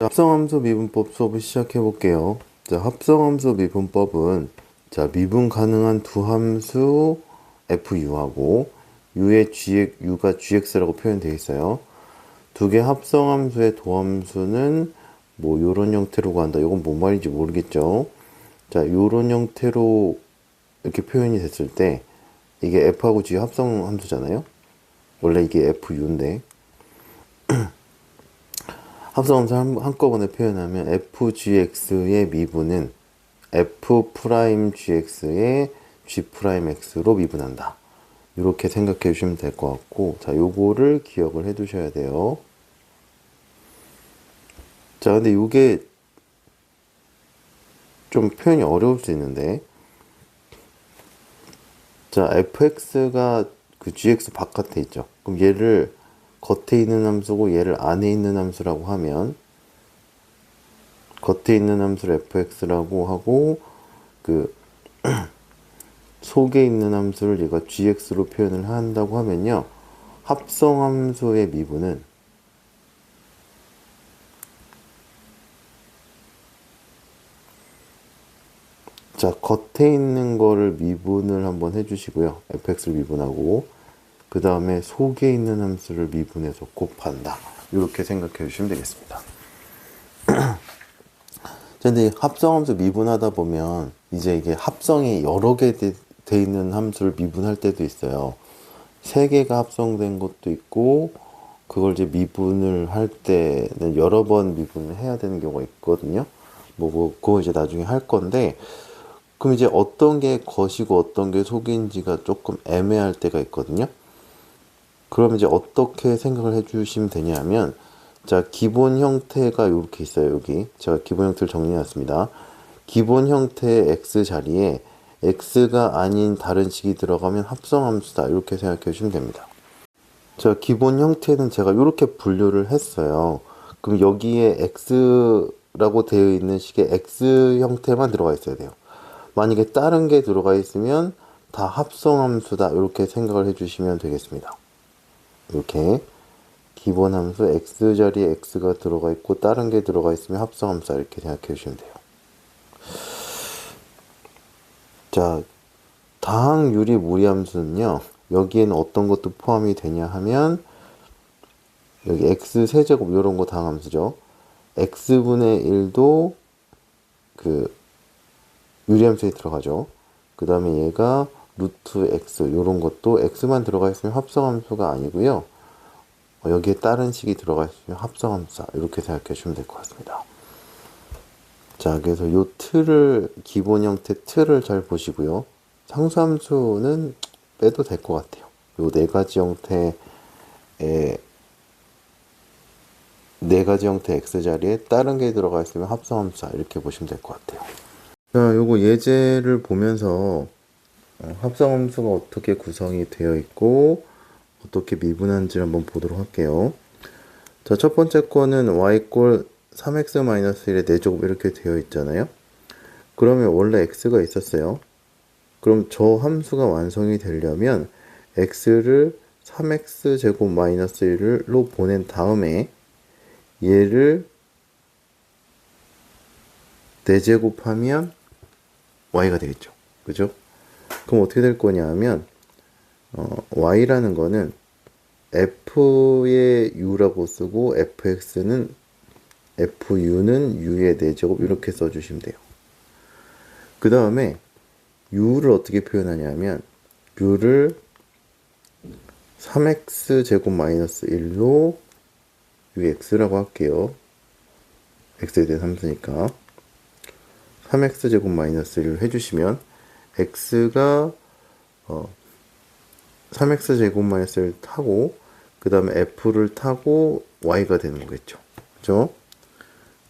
자, 합성함수 미분법 수업을 시작해 볼게요. 자, 합성함수 미분법은 자, 미분 가능한 두 함수 fu하고 u의 u가 gx라고 표현되어 있어요. 두 개 합성함수의 도함수는 뭐 요런 형태로 간다. 이건 뭔 말인지 모르겠죠. 자, 요런 형태로 이렇게 표현이 됐을 때 이게 f하고 g 합성함수잖아요. 원래 이게 fu인데 합성함수 한꺼번에 표현하면 fgx의 미분은 f'gx의 g'x로 미분한다. 이렇게 생각해 주시면 될 것 같고, 자, 요거를 기억을 해 두셔야 돼요. 자, 근데 요게 좀 표현이 어려울 수 있는데, 자, fx가 그 gx 바깥에 있죠. 그럼 얘를 겉에 있는 함수고 얘를 안에 있는 함수라고 하면, 겉에 있는 함수를 fx라고 하고 그 속에 있는 함수를 얘가 gx로 표현을 한다고 하면요, 합성함수의 미분은 자, 겉에 있는 거를 미분을 한번 해주시고요. fx를 미분하고 그 다음에 속에 있는 함수를 미분해서 곱한다. 이렇게 생각해 주시면 되겠습니다. 근데 합성함수 미분하다 보면 이제 이게 합성이 여러 개 돼 있는 함수를 미분할 때도 있어요. 세 개가 합성된 것도 있고, 그걸 이제 미분을 할 때는 여러 번 미분을 해야 되는 경우가 있거든요. 그거 이제 나중에 할 건데, 그럼 이제 어떤 게 것이고 어떤 게 속인지가 조금 애매할 때가 있거든요. 그럼 이제 어떻게 생각을 해주시면 되냐면, 자, 기본 형태가 이렇게 있어요. 여기 제가 기본 형태를 정리해놨습니다. 기본 형태의 x 자리에 x가 아닌 다른 식이 들어가면 합성함수다. 이렇게 생각해 주시면 됩니다. 자, 기본 형태는 제가 이렇게 분류를 했어요. 그럼 여기에 x라고 되어 있는 식의 x 형태만 들어가 있어야 돼요. 만약에 다른 게 들어가 있으면 다 합성함수다. 이렇게 생각을 해주시면 되겠습니다. 이렇게 기본 함수 x 자리에 x가 들어가 있고 다른 게 들어가 있으면 합성함수다. 이렇게 생각해 주시면 돼요. 자, 다항 유리 무리함수는요, 여기에는 어떤 것도 포함이 되냐 하면 여기 x 세제곱 이런 거 다항함수죠. x분의 1도 그 유리함수에 들어가죠. 그 다음에 얘가 루트 x 이런 것도 x만 들어가 있으면 합성함수가 아니고요. 여기에 다른 식이 들어가 있으면 합성함수다. 이렇게 생각해 주시면 될 것 같습니다. 자, 그래서 요 틀을, 기본 형태 틀을 잘 보시고요. 상수함수는 빼도 될 것 같아요. 요 네 가지 형태의 네 가지 형태 x 자리에 다른 게 들어가 있으면 합성함수다. 이렇게 보시면 될 것 같아요. 자, 요거 예제를 보면서 합성함수가 어떻게 구성이 되어 있고 어떻게 미분하는지를 한번 보도록 할게요. 자, 첫 번째 거는 y 꼴 3x-1의 4제곱 이렇게 되어 있잖아요. 그러면 원래 x가 있었어요. 그럼 저 함수가 완성이 되려면 x를 3x-1로 보낸 다음에 얘를 4제곱하면 y가 되겠죠. 그죠? 그럼 어떻게 될 거냐 하면 y라는 거는 f의 u라고 쓰고 fx는 fu는 u의 4제곱 이렇게 써주시면 돼요. 그 다음에 u를 어떻게 표현하냐면 u를 3x-1로 ux라고 할게요. x에 대한 함수니까 3x-1을 해주시면 x가 3x-1을 타고 그 다음에 f를 타고 y가 되는 거겠죠. 그죠?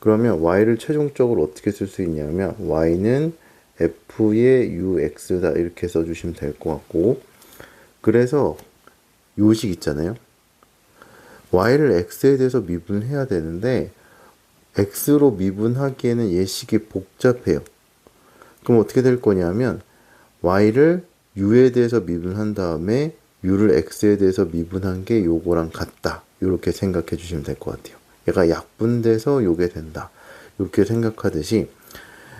그러면 y를 최종적으로 어떻게 쓸 수 있냐면 y는 f의 ux다 이렇게 써주시면 될 것 같고, 그래서 요식 있잖아요. y를 x에 대해서 미분을 해야 되는데 x로 미분하기에는 예식이 복잡해요. 그럼 어떻게 될 거냐면 y를 u에 대해서 미분한 다음에 u를 x에 대해서 미분한 게 요거랑 같다. 이렇게 생각해 주시면 될 것 같아요. 얘가 약분돼서 요게 된다. 이렇게 생각하듯이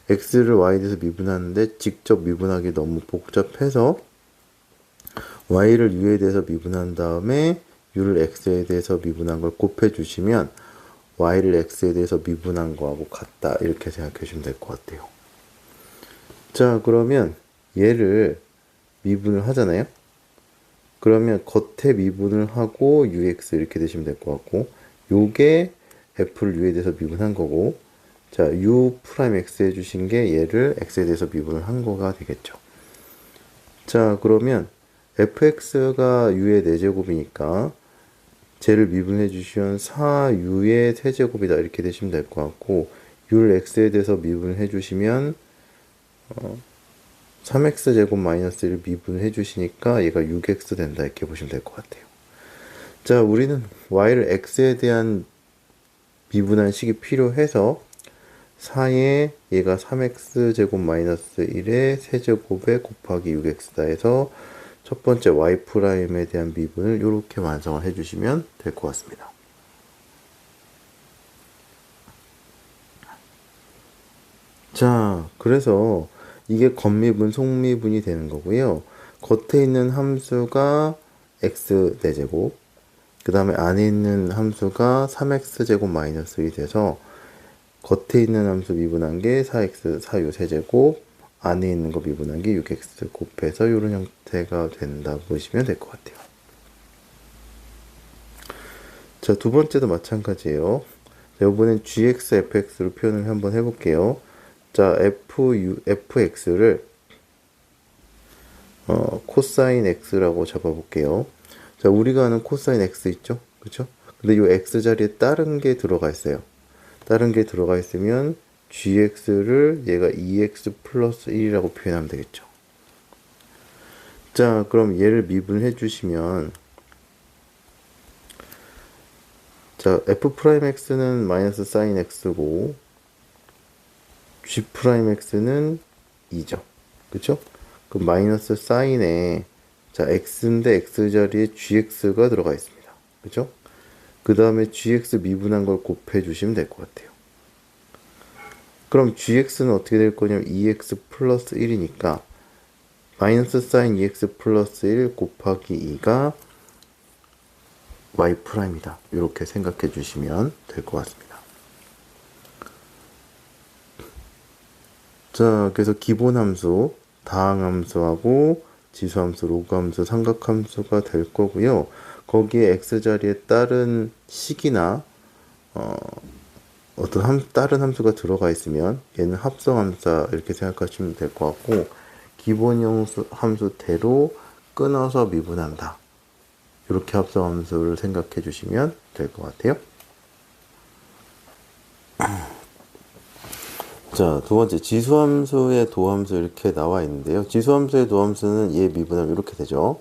x를 y에 대해서 미분하는데 직접 미분하기 너무 복잡해서 y를 u에 대해서 미분한 다음에 u를 x에 대해서 미분한 걸 곱해주시면 y를 x에 대해서 미분한 거하고 같다. 이렇게 생각해 주시면 될 것 같아요. 자, 그러면 얘를 미분을 하잖아요. 그러면 겉에 미분을 하고 ux 이렇게 되시면 될 것 같고, 요게 f를 u에 대해서 미분한 거고, 자, u 프라임 x 해주신 게 얘를 x에 대해서 미분을 한 거가 되겠죠. 자, 그러면 fx가 u의 4제곱이니까 쟤를 미분해 주시면 4u의 세제곱이다 이렇게 되시면 될 것 같고, u를 x에 대해서 미분해 주시면 3x제곱 마이너스 1을 미분해 주시니까 얘가 6x 된다 이렇게 보시면 될 것 같아요. 자, 우리는 y를 x에 대한 미분한 식이 필요해서 4에 얘가 3x제곱 마이너스 1의 세제곱에 곱하기 6x다 해서 첫 번째 y'에 대한 미분을 이렇게 완성을 해주시면 될 것 같습니다. 자, 그래서 이게 겉미분, 속미분이 되는 거고요. 겉에 있는 함수가 x 4제곱, 그 다음에 안에 있는 함수가 3x제곱 마이너스 1이 돼서 겉에 있는 함수 미분한 게 4x, 4u 세제곱, 안에 있는 거 미분한 게 6x 곱해서 이런 형태가 된다 보시면 될 것 같아요. 자, 두 번째도 마찬가지예요. 자, 이번엔 gx, fx로 표현을 한번 해볼게요. 자, fx를 코사인 x라고 잡아볼게요. 자, 우리가 아는 코사인 x 있죠? 그쵸? 근데 이 x 자리에 다른 게 들어가 있어요. 다른 게 들어가 있으면 gx를 얘가 2x 플러스 1이라고 표현하면 되겠죠. 자, 그럼 얘를 미분해 주시면 자, f'x는 마이너스 사인 x고 g'x는 2죠. 그쵸? 그럼 마이너스 사인에 자, x인데 x 자리에 gx가 들어가 있습니다. 그쵸? 그 다음에 gx 미분한 걸 곱해 주시면 될 것 같아요. 그럼 gx는 어떻게 될 거냐면 2x 플러스 1이니까 마이너스 사인 2x 플러스 1 곱하기 2가 y'이다. 이렇게 생각해 주시면 될 것 같습니다. 자, 그래서 기본 함수, 다항 함수하고 지수 함수, 로그 함수, 삼각 함수가 될 거고요. 거기에 x 자리에 다른 식이나 어떤 다른 함수가 들어가 있으면 얘는 합성 함수다 이렇게 생각하시면 될 것 같고, 기본 함수대로 끊어서 미분한다. 이렇게 합성 함수를 생각해 주시면 될 것 같아요. 자, 두 번째 지수함수의 도함수 이렇게 나와 있는데요. 지수함수의 도함수는 얘 미분하면 이렇게 되죠.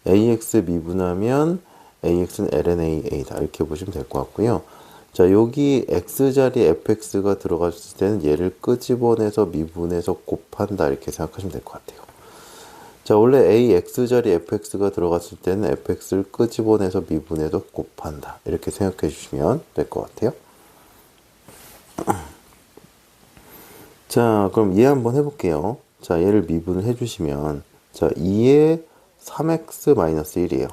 ax 미분하면 ax는 ln a다 이렇게 보시면 될 것 같고요. 자, 여기 x자리에 fx가 들어갔을 때는 얘를 끄집어내서 미분해서 곱한다 이렇게 생각하시면 될 것 같아요. 자, 원래 ax자리에 fx가 들어갔을 때는 fx를 끄집어내서 미분해서 곱한다 이렇게 생각해 주시면 될 것 같아요. 자, 그럼 얘 한번 해볼게요. 자, 얘를 미분을 해주시면 자, 2에 3x-1이에요.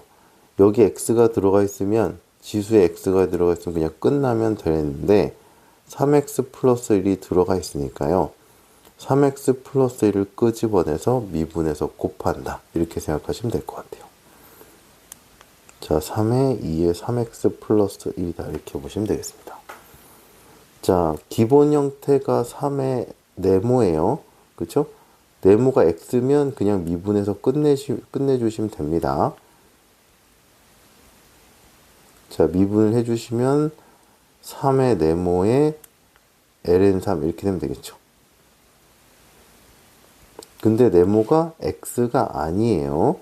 여기 x가 들어가 있으면 지수에 x가 들어가 있으면 그냥 끝나면 되는데 3x 플러스 1이 들어가 있으니까요. 3x 플러스 1을 끄집어내서 미분해서 곱한다. 이렇게 생각하시면 될 것 같아요. 자, 3에 2에 3x 플러스 1이다. 이렇게 보시면 되겠습니다. 자, 기본 형태가 3의 네모예요. 그쵸? 네모가 x면 그냥 미분해서 끝내주시면 됩니다. 자, 미분을 해주시면 3의 네모에 ln3 이렇게 되면 되겠죠. 근데 네모가 x가 아니에요.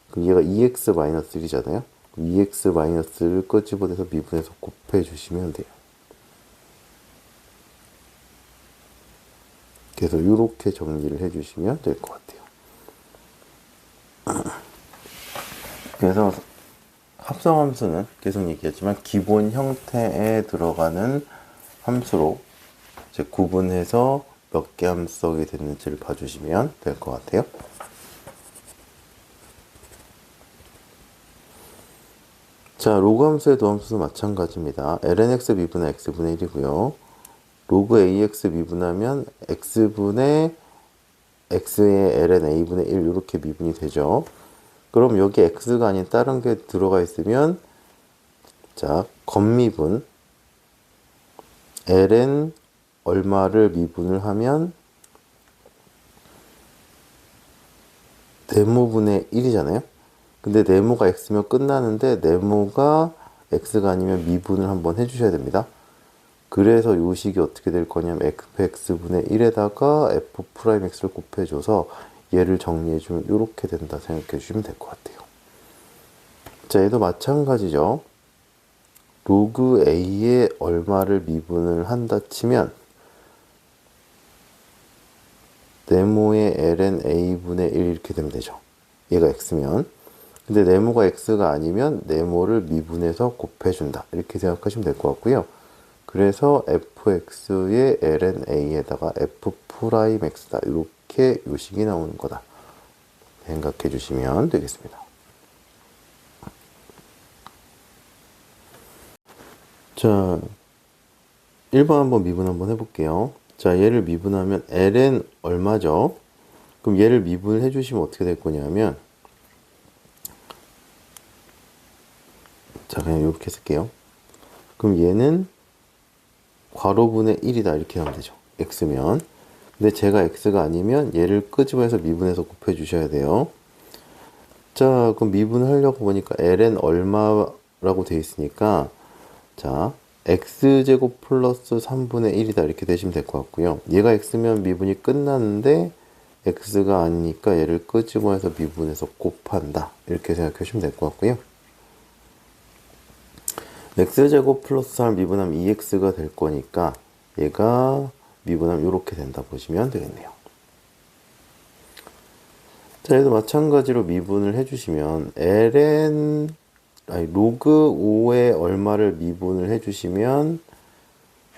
그럼 얘가 2x-1이잖아요. 2x-를 끄집어내서 미분해서 곱해주시면 돼요. 그래서 이렇게 정리를 해주시면 될 것 같아요. 그래서 합성함수는 계속 얘기했지만 기본 형태에 들어가는 함수로 이제 구분해서 몇 개 함수가 됐는지를 봐주시면 될 것 같아요. 자, 로그 함수의 도함수도 마찬가지입니다. lnx 미분은 x분의 1이고요. 로그 ax 미분하면 x분의 x의 ln a분의 1 이렇게 미분이 되죠. 그럼 여기 x가 아닌 다른 게 들어가 있으면 자, 겉미분 ln 얼마를 미분을 하면 네모분의 1이잖아요. 근데 네모가 x면 끝나는데 네모가 x가 아니면 미분을 한번 해주셔야 됩니다. 그래서 요 식이 어떻게 될 거냐면 fx분의 1에다가 f'x를 곱해줘서 얘를 정리해주면 이렇게 된다 생각해 주시면 될 것 같아요. 자, 얘도 마찬가지죠. 로그 a에 얼마를 미분을 한다 치면 네모의 ln a분의 1 이렇게 되면 되죠. 얘가 x면. 근데 네모가 x가 아니면 네모를 미분해서 곱해준다. 이렇게 생각하시면 될 것 같고요. 그래서 fx의 ln a에다가 f'x다. 이렇게 요식이 나오는 거다. 생각해 주시면 되겠습니다. 자, 1번 한번 미분 한번 해볼게요. 자, 얘를 미분하면 ln 얼마죠? 그럼 얘를 미분을 해주시면 어떻게 될 거냐면 자, 그냥 이렇게 쓸게요. 그럼 얘는 괄호분의 1이다 이렇게 하면 되죠. x면. 근데 제가 x가 아니면 얘를 끄집어내서 미분해서 곱해 주셔야 돼요. 자, 그럼 미분을 하려고 보니까 ln 얼마라고 되어 있으니까 자, x제곱 플러스 3분의 1이다 이렇게 되시면 될 것 같고요. 얘가 x면 미분이 끝나는데 x가 아니니까 얘를 끄집어내서 미분해서 곱한다 이렇게 생각해 주시면 될 것 같고요. x제곱 플러스 3을 미분하면 2x가 될 거니까 얘가 미분하면 이렇게 된다 보시면 되겠네요. 자, 얘도 마찬가지로 미분을 해주시면 로그 5에 얼마를 미분을 해주시면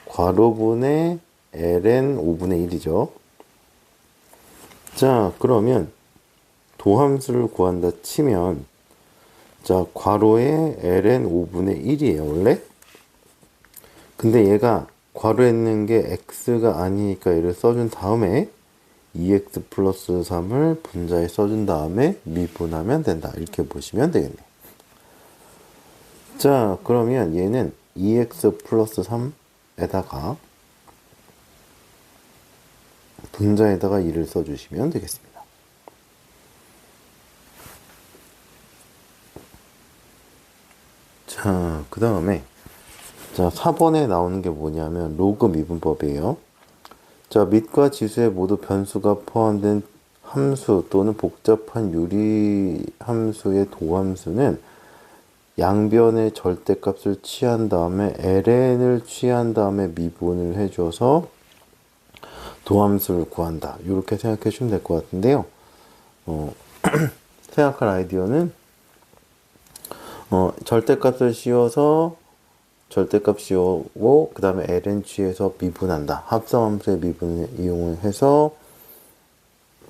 괄호분의 ln 5분의 1이죠. 자, 그러면 도함수를 구한다 치면 자, 괄호에 ln 5분의 1이에요, 원래. 근데 얘가 괄호에 있는 게 x가 아니니까 얘를 써준 다음에 2x 플러스 3을 분자에 써준 다음에 미분하면 된다. 이렇게 보시면 되겠네요. 자, 그러면 얘는 2x 플러스 3에다가 분자에다가 2를 써주시면 되겠습니다. 자, 그 다음에 자, 4번에 나오는 게 뭐냐면 로그 미분법이에요. 자, 밑과 지수에 모두 변수가 포함된 함수 또는 복잡한 유리 함수의 도함수는 양변의 절대값을 취한 다음에 ln을 취한 다음에 미분을 해줘서 도함수를 구한다. 이렇게 생각해 주시면 될 것 같은데요. 생각할 아이디어는 절대값을 씌워서 절대값 씌우고 그 다음에 ln 취해서 미분한다. 합성함수의 미분을 이용해서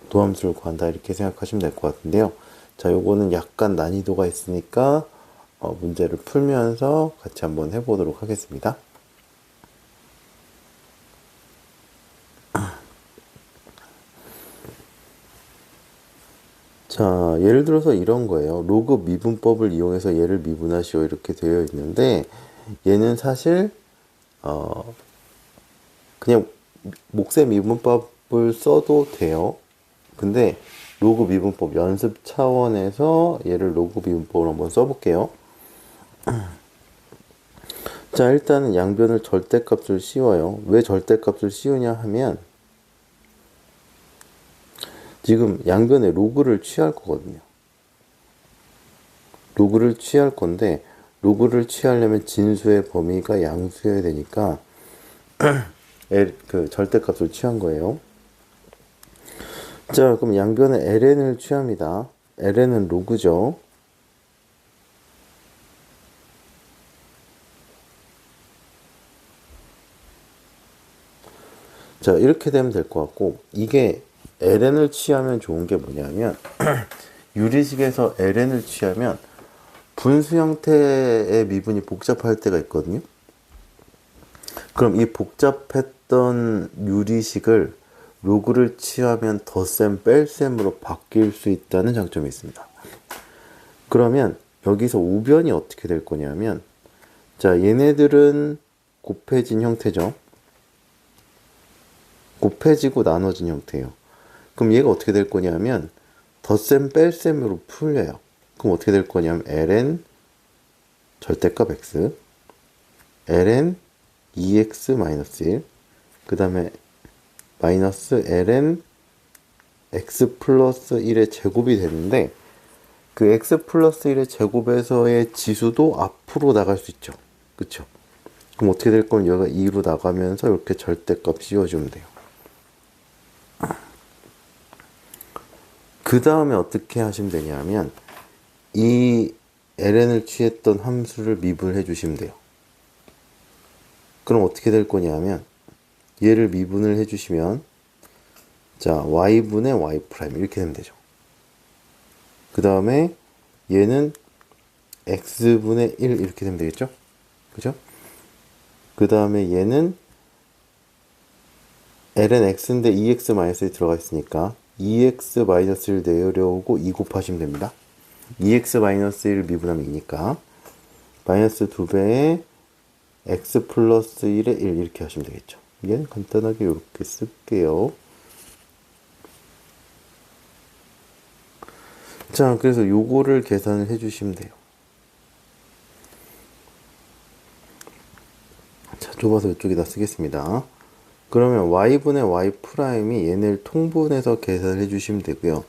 도함수를 구한다. 이렇게 생각하시면 될 것 같은데요. 자, 요거는 약간 난이도가 있으니까 문제를 풀면서 같이 한번 해보도록 하겠습니다. 자, 예를 들어서 이런 거예요. 로그 미분법을 이용해서 얘를 미분하시오 이렇게 되어 있는데 얘는 사실 그냥 몫의 미분법을 써도 돼요. 근데 로그 미분법 연습 차원에서 얘를 로그 미분법을 한번 써볼게요. 자, 일단은 양변을 절대값을 씌워요. 왜 절대값을 씌우냐 하면 지금 양변에 로그를 취할 거거든요. 로그를 취할 건데 로그를 취하려면 진수의 범위가 양수여야 되니까 그 절대값을 취한 거예요. 자, 그럼 양변에 ln을 취합니다. ln은 로그죠. 자, 이렇게 되면 될 것 같고, 이게 ln을 취하면 좋은 게 뭐냐면 유리식에서 ln을 취하면 분수 형태의 미분이 복잡할 때가 있거든요. 그럼 이 복잡했던 유리식을 로그를 취하면 덧셈, 뺄셈으로 바뀔 수 있다는 장점이 있습니다. 그러면 여기서 우변이 어떻게 될 거냐면, 자, 얘네들은 곱해진 형태죠. 곱해지고 나눠진 형태예요. 그럼 얘가 어떻게 될 거냐면 덧셈, 뺄셈으로 풀려요. 그럼 어떻게 될 거냐면 ln 절대값 x, ln 2x-1, 그 다음에 마이너스 ln x 플러스 1의 제곱이 되는데, 그 x 플러스 1의 제곱에서의 지수도 앞으로 나갈 수 있죠. 그쵸? 그럼 어떻게 될 거면 여기가 2로 나가면서 이렇게 절대값 씌워주면 돼요. 그 다음에 어떻게 하시면 되냐면 이 ln을 취했던 함수를 미분해 주시면 돼요. 그럼 어떻게 될 거냐면 얘를 미분을 해주시면, 자, y분의 y 프라임 이렇게 되면 되죠. 그 다음에 얘는 x분의 1 이렇게 되면 되겠죠. 그죠? 그 다음에 얘는 ln x인데 2x-1이 들어가 있으니까 2x-1을 내려오고 2 곱하시면 됩니다. 2x-1을 미분하면 2니까 마이너스 2배에 x 플러스 1에 1 이렇게 하시면 되겠죠. 얘는 간단하게 이렇게 쓸게요. 자, 그래서 요거를 계산을 해주시면 돼요. 자, 좁아서 이쪽에다 쓰겠습니다. 그러면 y분의 y 프라임이 얘네를 통분해서 계산을 해주시면 되고요.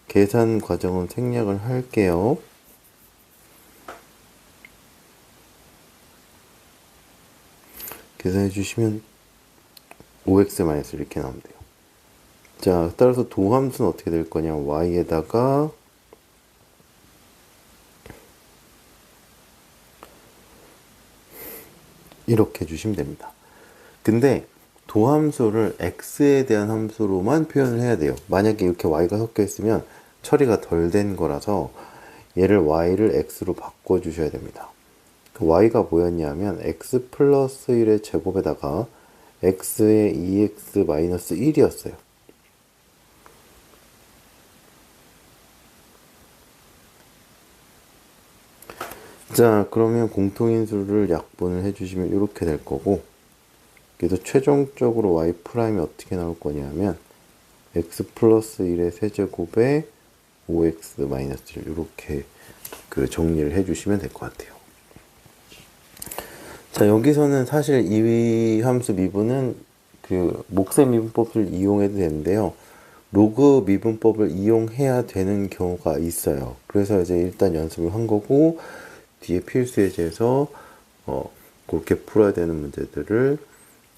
계산 과정은 생략을 할게요. 계산해 주시면 5x- 이렇게 나오면 돼요. 자, 따라서 도함수는 어떻게 될 거냐, y에다가 이렇게 해주시면 됩니다. 근데 도함수를 x에 대한 함수로만 표현을 해야 돼요. 만약에 이렇게 y가 섞여 있으면 처리가 덜 된 거라서 얘를 y를 x로 바꿔주셔야 됩니다. 그 y가 뭐였냐면 x 플러스 1의 제곱에다가 x의 2x-1이었어요. 자, 그러면 공통인수를 약분을 해주시면 이렇게 될 거고, 그래서 최종적으로 y 프라임이 어떻게 나올 거냐면 x 플러스 1의 세제곱에 5x-1 이렇게 그 정리를 해주시면 될 것 같아요. 자, 여기서는 사실 이 함수 미분은 그 몫의 미분법을 이용해도 되는데요. 로그 미분법을 이용해야 되는 경우가 있어요. 그래서 이제 일단 연습을 한 거고, 뒤에 필수 예제에서 그렇게 풀어야 되는 문제들을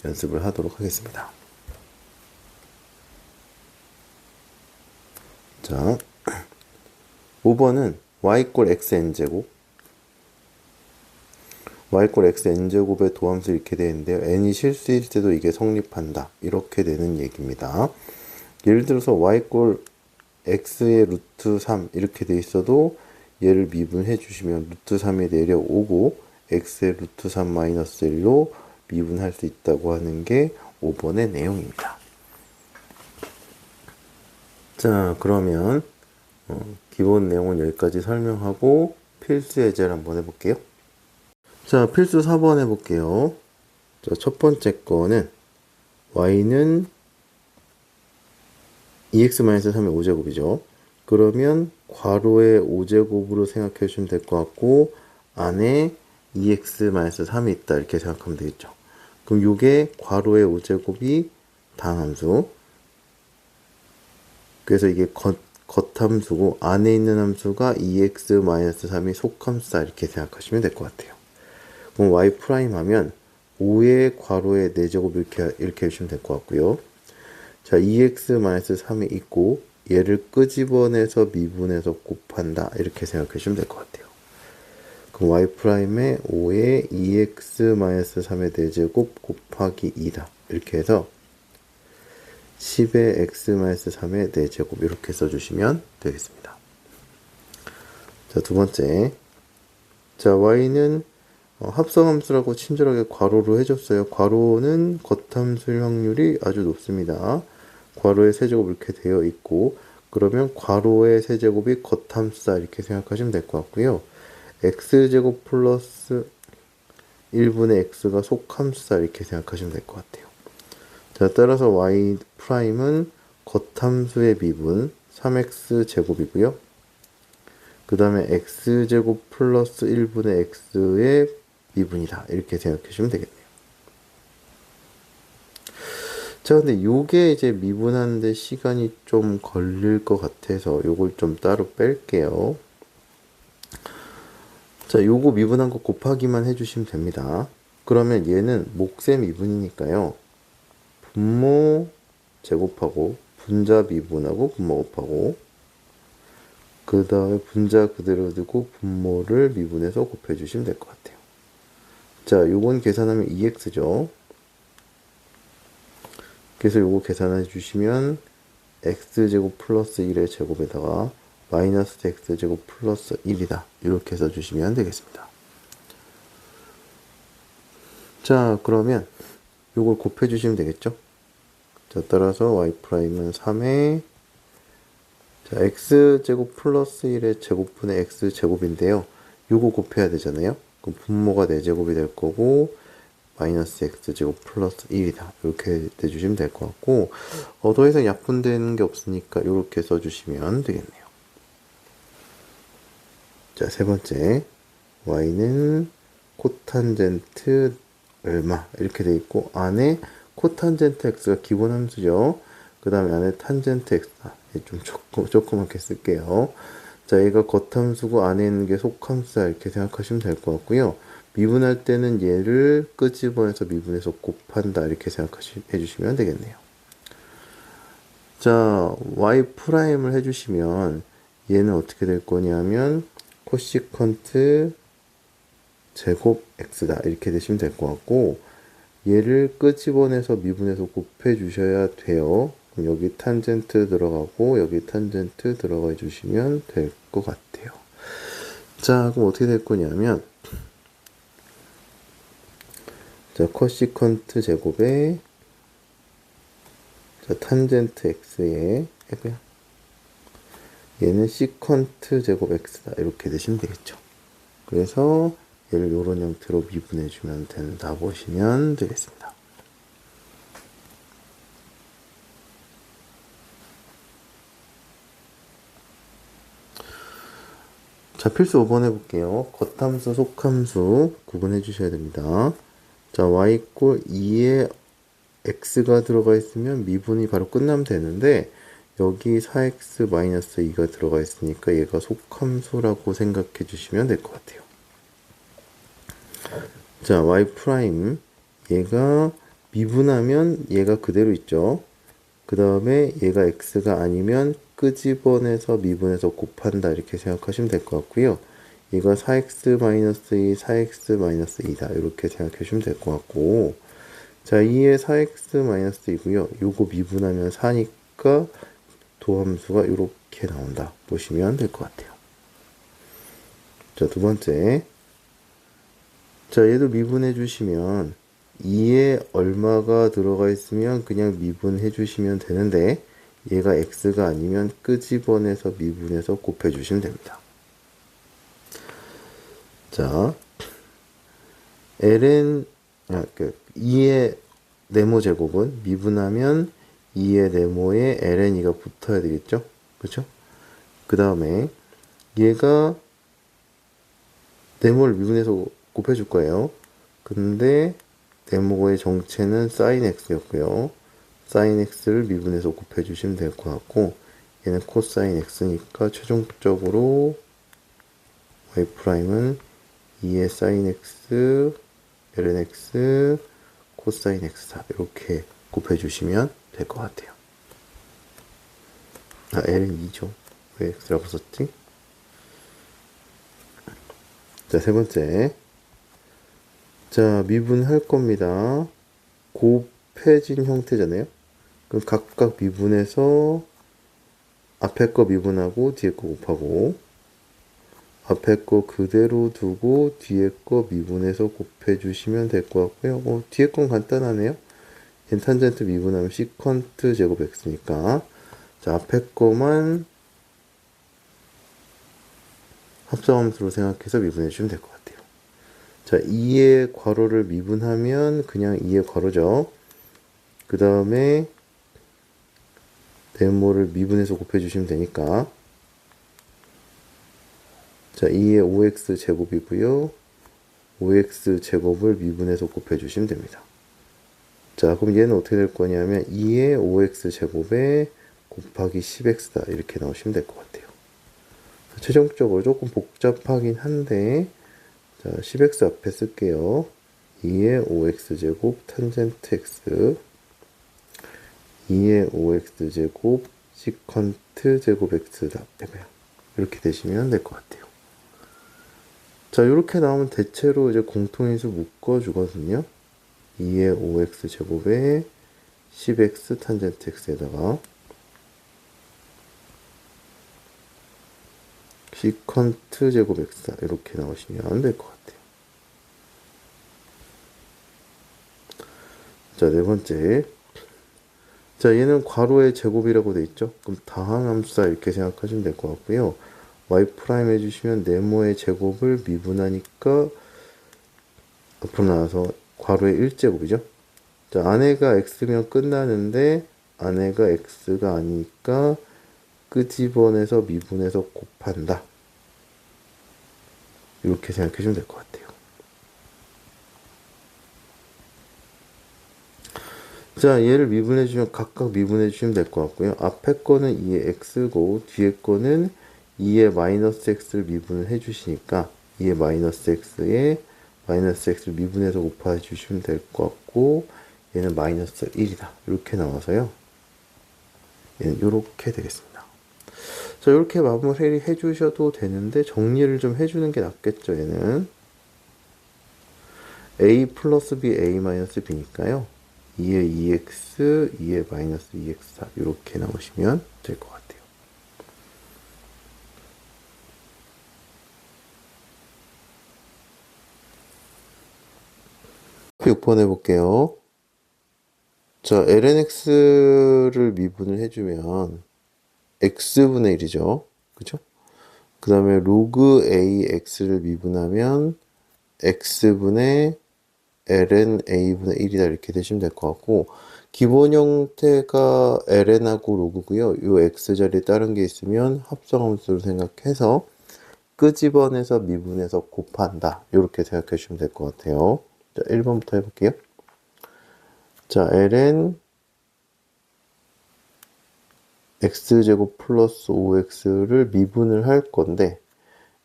연습을 하도록 하겠습니다. 자, 5번은 y 꼴 xn제곱, y 꼴 xn제곱의 도함수 이렇게 되는데요. n이 실수일 때도 이게 성립한다. 이렇게 되는 얘기입니다. 예를 들어서 y 꼴 x의 루트 3 이렇게 돼 있어도 얘를 미분해 주시면 루트 3이 내려오고 x의 루트 3 마이너스 1로 미분할 수 있다고 하는 게 5번의 내용입니다. 자, 그러면 기본 내용은 여기까지 설명하고 필수 예제를 한번 해볼게요. 자, 필수 4번 해볼게요. 자, 첫 번째 거는 y는 2x-3의 5제곱이죠. 그러면 괄호의 5제곱으로 생각해 주시면 될 것 같고, 안에 2x-3이 있다 이렇게 생각하면 되겠죠. 그럼 요게 괄호의 5제곱이 단함수, 그래서 이게 겉함수고 안에 있는 함수가 2x-3이 속함수다 이렇게 생각하시면 될 것 같아요. 그럼 y 프라임 하면 5의 괄호의 4제곱 이렇게 해주시면 될 것 같고요. 자, 2x-3이 있고 얘를 끄집어내서 미분해서 곱한다 이렇게 생각해 주시면 될 것 같아요. 그럼 y 프라임에 5의 2x-3의 4제곱 곱하기 2다 이렇게 해서 10의 x-3의 4제곱 이렇게 써주시면 되겠습니다. 자, 두 번째. 자, y는 합성함수라고 친절하게 괄호로 해줬어요. 괄호는 겉함수일 확률이 아주 높습니다. 괄호의 세제곱 이렇게 되어 있고, 그러면 괄호의 세제곱이 겉함수다 이렇게 생각하시면 될 것 같고요. x제곱 플러스 1분의 x가 속함수다 이렇게 생각하시면 될 것 같아요. 자, 따라서 y 프라임은 겉함수의 미분 3x제곱이고요. 그 다음에 x제곱 플러스 1분의 x의 미분이다 이렇게 생각하시면 되겠네요. 자, 근데 요게 이제 미분하는데 시간이 좀 걸릴 것 같아서 요걸 좀 따로 뺄게요. 자, 요거 미분한 거 곱하기만 해주시면 됩니다. 그러면 얘는 몫의 미분이니까요. 분모 제곱하고 분자 미분하고 분모 곱하고 그 다음에 분자 그대로 두고 분모를 미분해서 곱해주시면 될 것 같아요. 자, 요건 계산하면 2x죠. 그래서 요거 계산해 주시면 x제곱 플러스 1의 제곱에다가 마이너스 x제곱 플러스 1이다. 이렇게 써주시면 되겠습니다. 자, 그러면 요걸 곱해주시면 되겠죠? 자, 따라서 y''은 3의 자, x제곱 플러스 1의 제곱분의 x제곱인데요. 요거 곱해야 되잖아요. 그럼 분모가 4제곱이 될 거고 마이너스 x제곱 플러스 1이다. 이렇게 내주시면 될 것 같고 더 이상 약분되는 게 없으니까 이렇게 써주시면 되겠네요. 자, 세 번째 y는 코탄젠트 얼마 이렇게 돼 있고 안에 코탄젠트 x가 기본 함수죠. 그 다음에 안에 탄젠트 x다. 좀 조그맣게 쓸게요. 자, 얘가 겉함수고 안에 있는 게 속함수다 이렇게 생각하시면 될 것 같고요. 미분할 때는 얘를 끄집어내서 미분해서 곱한다 이렇게 해주시면 되겠네요. 자, y''을 해주시면 얘는 어떻게 될 거냐면 코시컨트 제곱 x다 이렇게 되시면 될 것 같고 얘를 끄집어내서 미분해서 곱해 주셔야 돼요. 그럼 여기 탄젠트 들어가고 여기 탄젠트 들어가 주시면 될 것 같아요. 자, 그럼 어떻게 될 거냐면 자, 코시컨트 제곱에 자, 탄젠트 x에 해고요. 얘는 시컨트 제곱 x다 이렇게 되시면 되겠죠. 그래서 얘를 이런 형태로 미분해 주면 된다 보시면 되겠습니다. 자, 필수 5번 해볼게요. 겉함수, 속함수 구분해 주셔야 됩니다. 자, y = 2에 x가 들어가 있으면 미분이 바로 끝나면 되는데 여기 4x-2가 들어가 있으니까 얘가 속함수라고 생각해 주시면 될 것 같아요. 자, y' 얘가 미분하면 얘가 그대로 있죠. 그 다음에 얘가 x가 아니면 끄집어내서 미분해서 곱한다 이렇게 생각하시면 될 것 같고요. 얘가 4x-2, 4x-2다 이렇게 생각해 주시면 될 것 같고 자, 2에 4x-2고요. 요거 미분하면 4니까 도함수가 이렇게 나온다 보시면 될 것 같아요. 자, 두 번째 자, 얘도 미분해 주시면 2에 얼마가 들어가 있으면 그냥 미분해 주시면 되는데 얘가 x가 아니면 끄집어내서 미분해서 곱해 주시면 됩니다. 자, ln 2의 네모 제곱은 미분하면 2의 네모에 ln2가 붙어야 되겠죠? 그렇죠? 그 다음에 얘가 네모를 미분해서 곱해줄 거예요. 근데 네모의 정체는 sin x였고요. sin x를 미분해서 곱해주시면 될 것 같고 얘는 코사인 x니까 최종적으로 y''은 2의 sin x, ln x, 코사인 x다. 이렇게 곱해주시면 될 것 같아요. ln 2죠. 왜 x라고 썼지? 자, 세 번째. 자, 미분할 겁니다. 곱해진 형태잖아요. 그럼 각각 미분해서 앞에 거 미분하고 뒤에 거 곱하고 앞에 거 그대로 두고 뒤에 거 미분해서 곱해주시면 될 것 같고요. 뒤에 건 간단하네요. 탄젠트 미분하면 시컨트 제곱 x니까 자 앞에 거만 합성함수로 생각해서 미분해 주시면 될 것 같아요. 자 2의 괄호를 미분하면 그냥 2의 괄호죠. 그 다음에 네모를 미분해서 곱해 주시면 되니까 자 2의 5x 제곱이고요. 5x 제곱을 미분해서 곱해 주시면 됩니다. 자 그럼 얘는 어떻게 될 거냐면 2의 5x 제곱에 곱하기 10x다 이렇게 나오시면 될 것 같아요. 최종적으로 조금 복잡하긴 한데 자 10x 앞에 쓸게요. 2의 5x 제곱 탄젠트 x 2의 5x 제곱 시컨트 제곱 x다 이렇게 되시면 될 것 같아요. 자 이렇게 나오면 대체로 이제 공통인수 묶어주거든요. 2의 5x 제곱에 10x 탄젠트 x에다가 시컨트 제곱 x다 이렇게 나오시면 될 것 같아요. 자 네 번째 자 얘는 괄호의 제곱이라고 돼 있죠. 그럼 다항함수다 이렇게 생각하시면 될 것 같고요. y' 해주시면 네모의 제곱을 미분하니까 앞으로 나와서 괄호의 1제곱이죠. 자 안에가 x면 끝나는데 안에가 x가 아니니까 끄집어내서 미분해서 곱한다. 이렇게 생각해 주면 될 것 같아요. 자 얘를 미분해 주면 각각 미분해 주시면 될 것 같고요. 앞에 거는 2의 x고 뒤에 거는 2의 마이너스 x를 미분을 해 주시니까 2의 마이너스 x에 마이너스 x를 미분해서 곱해 주시면 될 것 같고 얘는 마이너스 1이다. 이렇게 나와서요. 얘는 이렇게 되겠습니다. 자 이렇게 마무리 해 주셔도 되는데 정리를 좀 해주는 게 낫겠죠. 얘는 a 플러스 b a 마이너스 b니까요. 2의 2x 2의 마이너스 2x 이렇게 나오시면 될 것 같아요. 6번 해볼게요. 자 lnx를 미분을 해주면 x분의 1이죠. 그죠? 그 다음에 로그 ax를 미분하면 x분의 ln a분의 1이다 이렇게 되시면 될 것 같고 기본 형태가 ln하고 로그고요. 이 x 자리에 다른 게 있으면 합성함수로 생각해서 끄집어내서 미분해서 곱한다. 이렇게 생각해 주시면 될 것 같아요. 자 1번부터 해볼게요. 자 ln x제곱 플러스 5x를 미분을 할 건데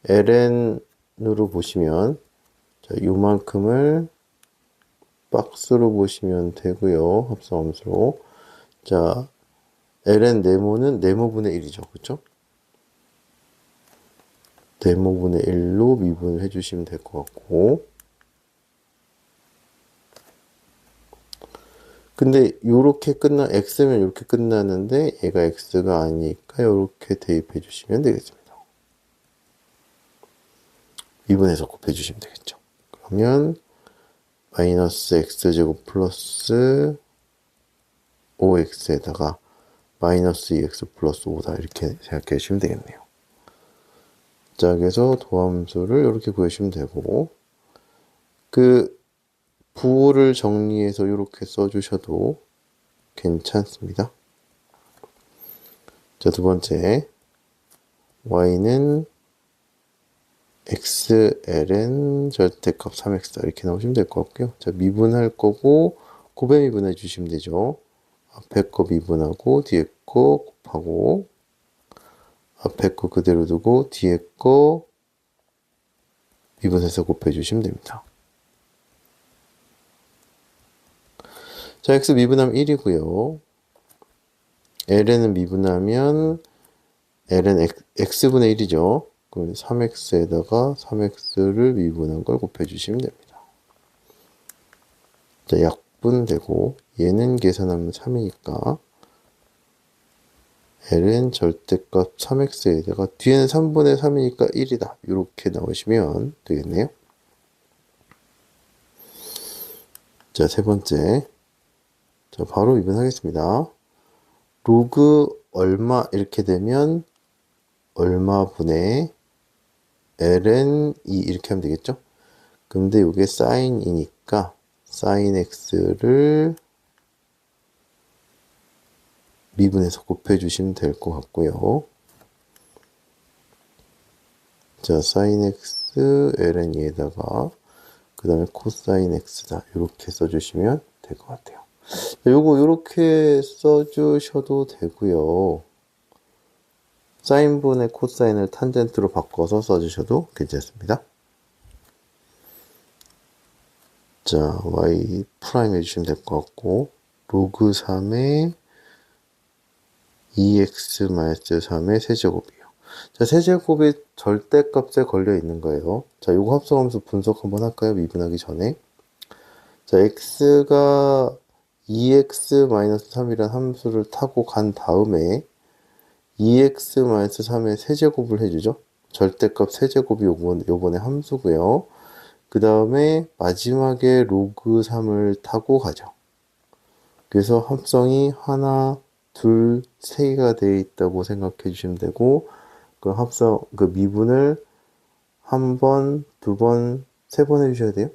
ln으로 보시면 자, 요만큼을 박스로 보시면 되고요. 합성함수로. 자, ln 네모는 네모분의 1이죠. 그쵸? 네모분의 1로 미분을 해주시면 될 것 같고 근데 요렇게 x면 이렇게 끝나는데 얘가 x가 아니니까 요렇게 대입해 주시면 되겠습니다. 미분해서 곱해 주시면 되겠죠. 그러면 마이너스 x제곱 플러스 5x에다가 마이너스 2x 플러스 5다 이렇게 생각해 주시면 되겠네요. 자 그래서 도함수를 이렇게 구해주시면 되고 그 부호를 정리해서 이렇게 써주셔도 괜찮습니다. 자, 두 번째 y는 xln 절대값 3x다 이렇게 나오시면 될 것 같고요. 자, 미분할 거고 곱에 미분해 주시면 되죠. 앞에 거 미분하고 뒤에 거 곱하고 앞에 거 그대로 두고 뒤에 거 미분해서 곱해 주시면 됩니다. 자, x 미분하면 1이고요. ln은 미분하면 ln x분의 1이죠. 그럼 3x에다가 3x를 미분한 걸 곱해주시면 됩니다. 자, 약분되고 얘는 계산하면 3이니까 ln 절대값 3x에다가 뒤에는 3분의 3이니까 1이다. 이렇게 나오시면 되겠네요. 자, 세 번째. 자, 바로 미분하겠습니다. 로그 얼마 이렇게 되면 얼마분의 ln 2 이렇게 하면 되겠죠? 근데 이게 sin이니까 sin x를 미분해서 곱해주시면 될 것 같고요. 자, sin x ln 2에다가 그 다음에 코사인 x다. 이렇게 써주시면 될 것 같아요. 요거 이렇게 써주셔도 되고요. 사인분의 코사인을 탄젠트로 바꿔서 써주셔도 괜찮습니다. 자, y 프라임 해주시면 될 것 같고 로그 3의 2x-3의 세제곱이에요. 자, 세제곱이 절대값에 걸려 있는 거예요. 자, 요거 합성하면서 분석 한번 할까요? 미분하기 전에. 자, x가 2x-3이라는 함수를 타고 간 다음에 2x-3의 세제곱을 해주죠. 절대값 세제곱이 요번에 함수고요. 그 다음에 마지막에 로그 3을 타고 가죠. 그래서 합성이 하나, 둘, 세 개가 되어 있다고 생각해 주시면 되고, 그 미분을 한 번, 두 번, 세 번 해주셔야 돼요.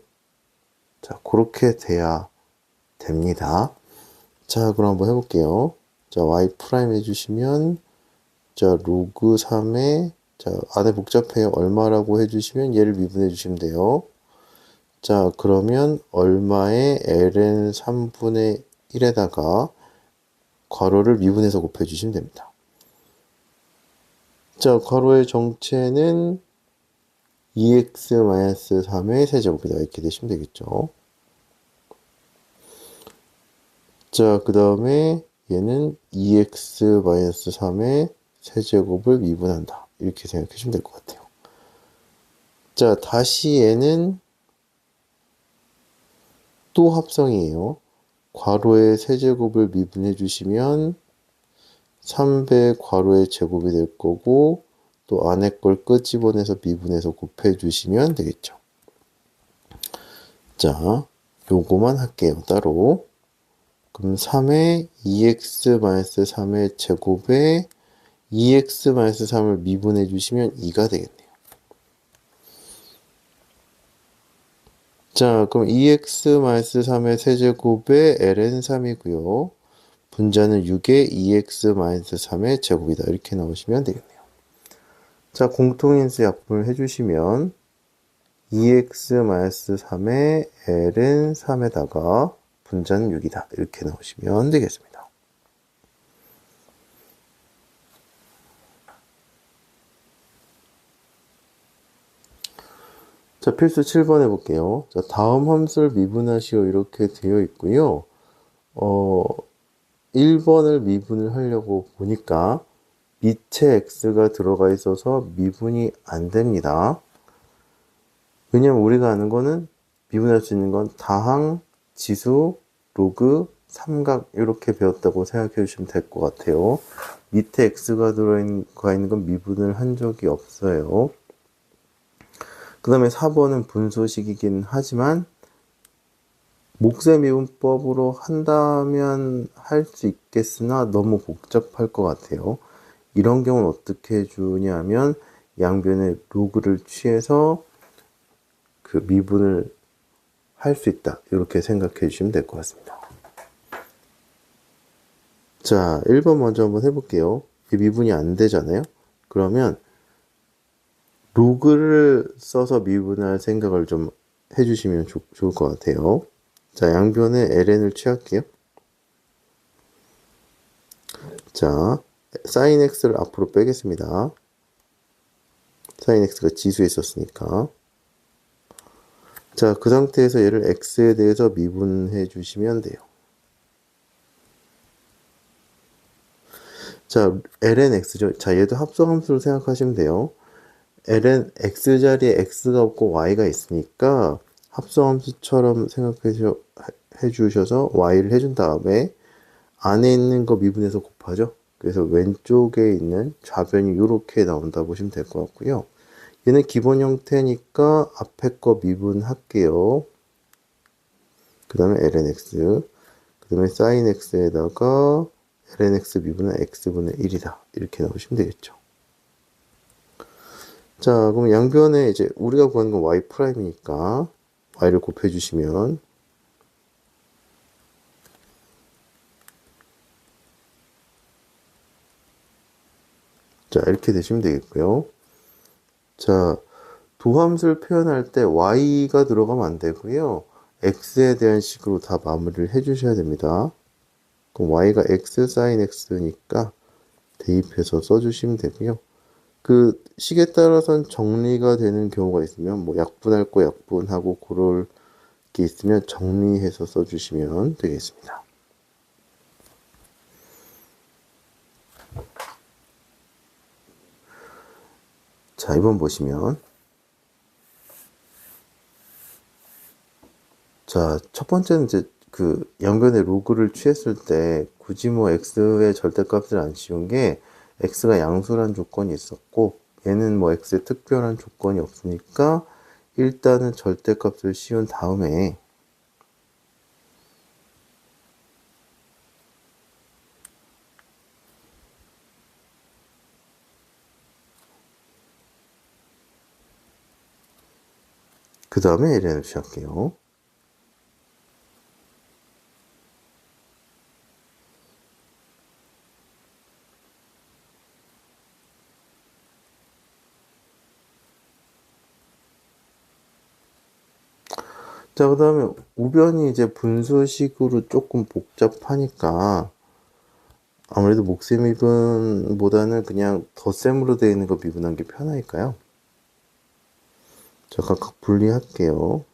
자, 그렇게 돼야 됩니다. 자, 그럼 한번 해볼게요. 자, y 프라임 해주시면, 자, 로그 3에, 자, 안에 복잡해요. 얼마라고 해주시면 얘를 미분해 주시면 돼요. 자, 그러면 얼마에 ln 3분의 1에다가 괄호를 미분해서 곱해주시면 됩니다. 자, 괄호의 정체는 2x-3의 세제곱이다. 이렇게 되시면 되겠죠. 자, 그 다음에 얘는 2x-3의 세제곱을 미분한다. 이렇게 생각해 주시면 될 것 같아요. 자, 다시 얘는 또 합성이에요. 괄호의 세제곱을 미분해 주시면 3배 괄호의 제곱이 될 거고 또 안에 걸 끄집어내서 미분해서 곱해 주시면 되겠죠. 자, 요거만 할게요. 따로. 그럼 3의 2x-3의 제곱에 2x-3을 미분해 주시면 2가 되겠네요. 자, 그럼 2x-3의 세제곱에 ln 3이고요. 분자는 6의 2x-3의 제곱이다. 이렇게 나오시면 되겠네요. 자, 공통인수 약분을 해주시면 2x-3의 ln 3에다가 분자는 6이다. 이렇게 나오시면 되겠습니다. 자, 필수 7번 해볼게요. 자, 다음 함수를 미분하시오. 이렇게 되어 있고요. 1번을 미분을 하려고 보니까 밑에 x가 들어가 있어서 미분이 안 됩니다. 왜냐면 우리가 아는 거는 미분할 수 있는 건 다항, 지수, 로그, 삼각 이렇게 배웠다고 생각해 주시면 될 것 같아요. 밑에 x가 들어가 있는 건 미분을 한 적이 없어요. 그 다음에 4번은 분소식이긴 하지만 몫의 미분법으로 한다면 할 수 있겠으나 너무 복잡할 것 같아요. 이런 경우는 어떻게 해주냐면 양변의 로그를 취해서 그 미분을 할 수 있다. 이렇게 생각해 주시면 될 것 같습니다. 자, 1번 먼저 한번 해볼게요. 미분이 안 되잖아요. 그러면 로그를 써서 미분할 생각을 좀 해주시면 좋을 것 같아요. 자, 양변에 ln을 취할게요. 자, sin x를 앞으로 빼겠습니다. sin x가 지수에 있었으니까. 자, 그 상태에서 얘를 x에 대해서 미분해 주시면 돼요. 자, ln x죠. 자, 얘도 합성함수로 생각하시면 돼요. ln x 자리에 x가 없고 y가 있으니까 합성함수처럼 생각해 주셔서 y를 해준 다음에 안에 있는 거 미분해서 곱하죠. 그래서 왼쪽에 있는 좌변이 이렇게 나온다 보시면 될 것 같고요. 얘는 기본 형태니까 앞에 거 미분할게요. 그 다음에 lnx, 그 다음에 sin x에다가 lnx 미분은 x분의 1이다. 이렇게 나오시면 되겠죠. 자, 그럼 양변에 이제 우리가 구하는 건 y'이니까 y를 곱해주시면, 자, 이렇게 되시면 되겠고요. 자, 도함수를 표현할 때 y가 들어가면 안 되고요. x에 대한 식으로 다 마무리를 해주셔야 됩니다. 그럼 y가 x sin x니까 대입해서 써주시면 되고요. 그 식에 따라서는 정리가 되는 경우가 있으면 뭐 약분할 거 약분하고 그럴 게 있으면 정리해서 써주시면 되겠습니다. 자, 2번 보시면, 자, 첫 번째는 이제 그 양변의 로그를 취했을 때 굳이 뭐 x의 절대값을 안 씌운 게 x가 양수란 조건이 있었고 얘는 뭐 x의 특별한 조건이 없으니까 일단은 절대값을 씌운 다음에 그 다음에 ln을 취할게요. 자, 그 다음에 우변이 이제 분수식으로 조금 복잡하니까 아무래도 목세 미분보다는 그냥 덧셈으로 되어 있는 거 미분한 게 편하니까요. 자, 각각 분리할게요.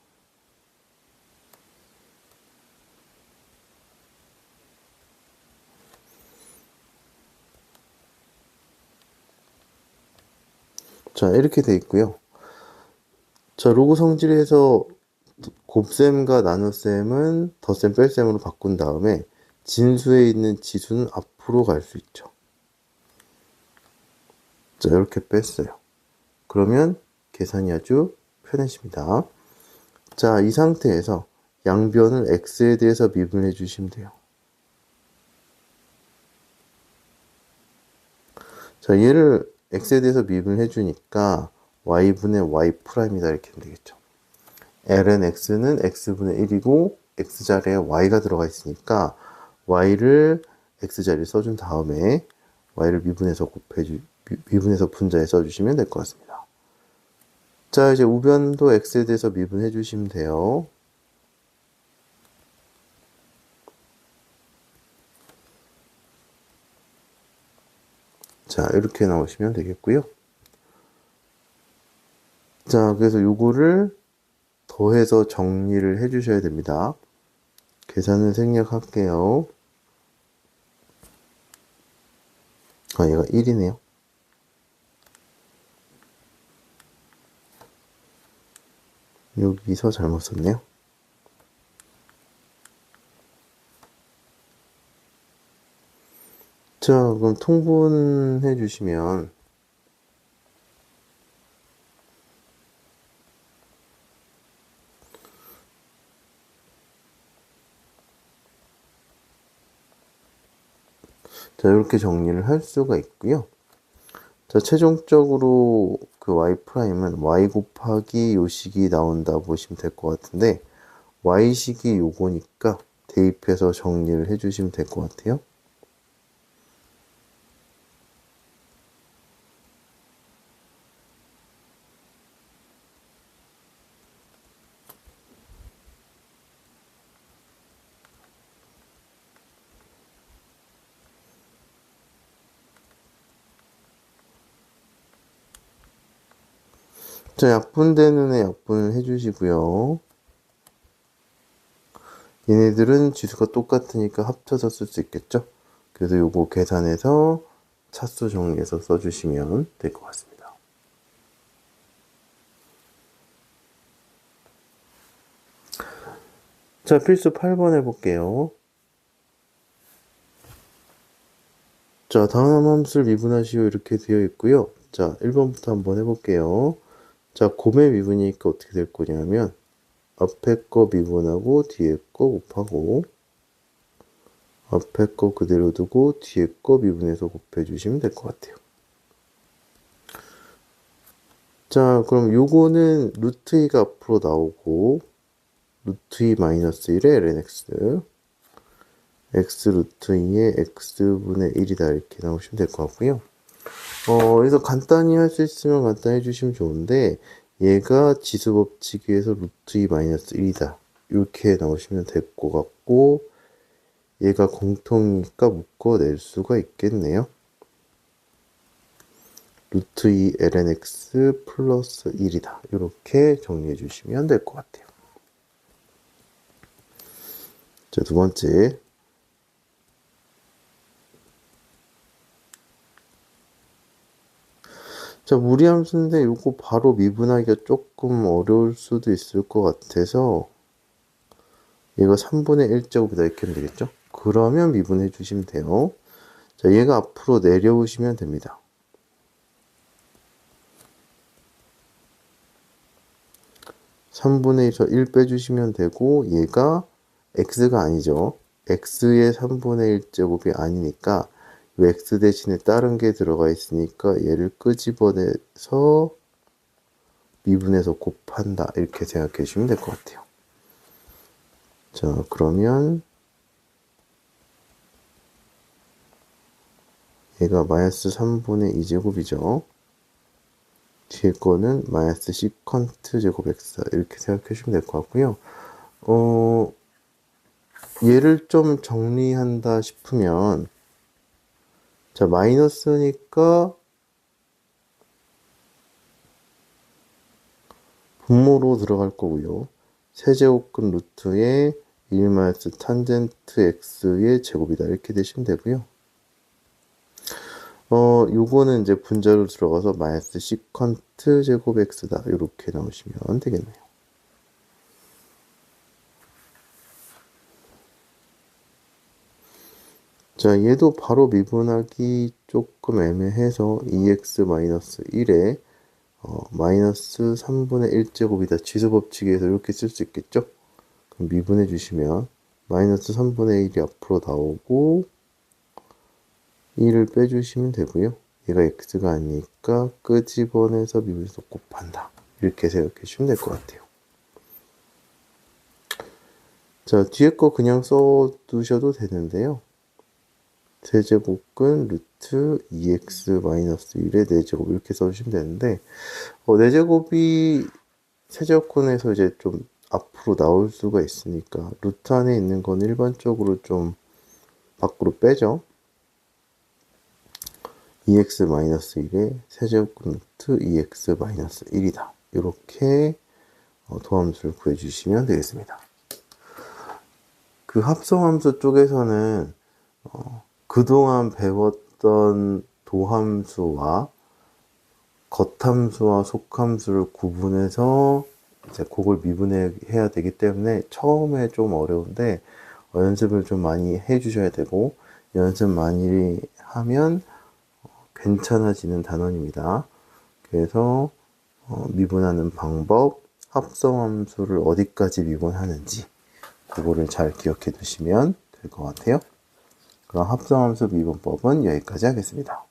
자, 이렇게 돼 있고요. 자, 로그 성질에서 곱셈과 나눗셈은 덧셈 뺄셈으로 바꾼 다음에 진수에 있는 지수는 앞으로 갈 수 있죠. 자, 이렇게 뺐어요. 그러면 계산이 아주 편해집니다. 자, 이 상태에서 양변을 x에 대해서 미분해 주시면 돼요. 자, 얘를 x에 대해서 미분해 주니까 y분의 y'이다 이렇게 하면 되겠죠. ln x는 x분의 1이고 x자리에 y가 들어가 있으니까 y를 x자리에 써준 다음에 y를 미분해서 미분해서 분자에 써주시면 될 것 같습니다. 자, 이제 우변도 x에 대해서 미분해 주시면 돼요. 자, 이렇게 나오시면 되겠고요. 자, 그래서 요거를 더해서 정리를 해 주셔야 됩니다. 계산을 생략할게요. 아, 얘가 1이네요. 여기서 잘못 썼네요. 자, 그럼 통분해 주시면 자, 이렇게 정리를 할 수가 있고요. 자, 최종적으로 그 y'은 y 곱하기 요 식이 나온다 보시면 될 것 같은데 y식이 요거니까 대입해서 정리를 해주시면 될 것 같아요. 자, 약분되는 애 약분을 해주시고요. 얘네들은 지수가 똑같으니까 합쳐서 쓸 수 있겠죠? 그래서 요거 계산해서 차수 정리해서 써주시면 될 것 같습니다. 자, 필수 8번 해볼게요. 자, 다음 함수를 미분하시오 이렇게 되어 있고요. 자, 1번부터 한번 해볼게요. 자, 곰의 미분이니까 어떻게 될 거냐면 앞에 거 미분하고 뒤에 거 곱하고 앞에 거 그대로 두고 뒤에 거 미분해서 곱해주시면 될 것 같아요. 자, 그럼 요거는 루트 2가 앞으로 나오고 루트 2 마이너스 1의 lnx x 루트 2의 x분의 1이다 이렇게 나오시면 될 것 같고요. 그래서 간단히 할 수 있으면 간단히 해주시면 좋은데 얘가 지수법칙에서 루트 2 마이너스 1이다 이렇게 나오시면 될 것 같고 얘가 공통이니까 묶어낼 수가 있겠네요. 루트 2 lnx 플러스 1이다 이렇게 정리해 주시면 될 것 같아요. 자, 두 번째. 자, 무리함수인데 이거 바로 미분하기가 조금 어려울 수도 있을 것 같아서 얘가 3분의 1제곱이다 이렇게 하면 되겠죠? 그러면 미분해 주시면 돼요. 자, 얘가 앞으로 내려오시면 됩니다. (3분의 1에서 1) 빼주시면 되고 얘가 x가 아니죠. x의 3분의 1제곱이 아니니까 이 x 대신에 다른 게 들어가 있으니까 얘를 끄집어내서 미분해서 곱한다 이렇게 생각해 주시면 될 것 같아요. 자, 그러면 얘가 마이너스 3분의 2제곱이죠. 뒤에 거는 마이너스 시컨트 제곱 x 이렇게 생각해 주시면 될 것 같고요. 얘를 좀 정리한다 싶으면 자, 마이너스니까 분모로 들어갈 거고요. 세제곱근 루트에 1 마이너스 탄젠트 x의 제곱이다 이렇게 되시면 되고요. 요거는 이제 분자로 들어가서 마이너스 시컨트 제곱 x다 이렇게 나오시면 되겠네요. 자, 얘도 바로 미분하기 조금 애매해서 2x-1에 마이너스 3분의 1제곱이다. 지수법칙에서 이렇게 쓸 수 있겠죠? 그럼 미분해 주시면 마이너스 3분의 1이 앞으로 나오고 1을 빼주시면 되고요. 얘가 x가 아니니까 끄집어내서 미분해서 곱한다. 이렇게 생각해 주시면 될 것 같아요. 자, 뒤에 거 그냥 써두셔도 되는데요. 세제곱근 루트 2x-1의 4제곱 이렇게 써주시면 되는데 4제곱이 세제곱근에서 이제 좀 앞으로 나올 수가 있으니까 루트 안에 있는 건 일반적으로 좀 밖으로 빼죠. 2x-1의 세제곱근 루트 2x-1이다. 이렇게 도함수를 구해주시면 되겠습니다. 그 합성함수 쪽에서는 그동안 배웠던 도함수와 겉함수와 속함수를 구분해서 이제 그걸 미분해야 되기 때문에 처음에 좀 어려운데 연습을 좀 많이 해 주셔야 되고 연습 많이 하면 괜찮아지는 단원입니다. 그래서 미분하는 방법, 합성함수를 어디까지 미분하는지 그거를 잘 기억해 두시면 될 것 같아요. 그럼 합성함수 미분법은 여기까지 하겠습니다.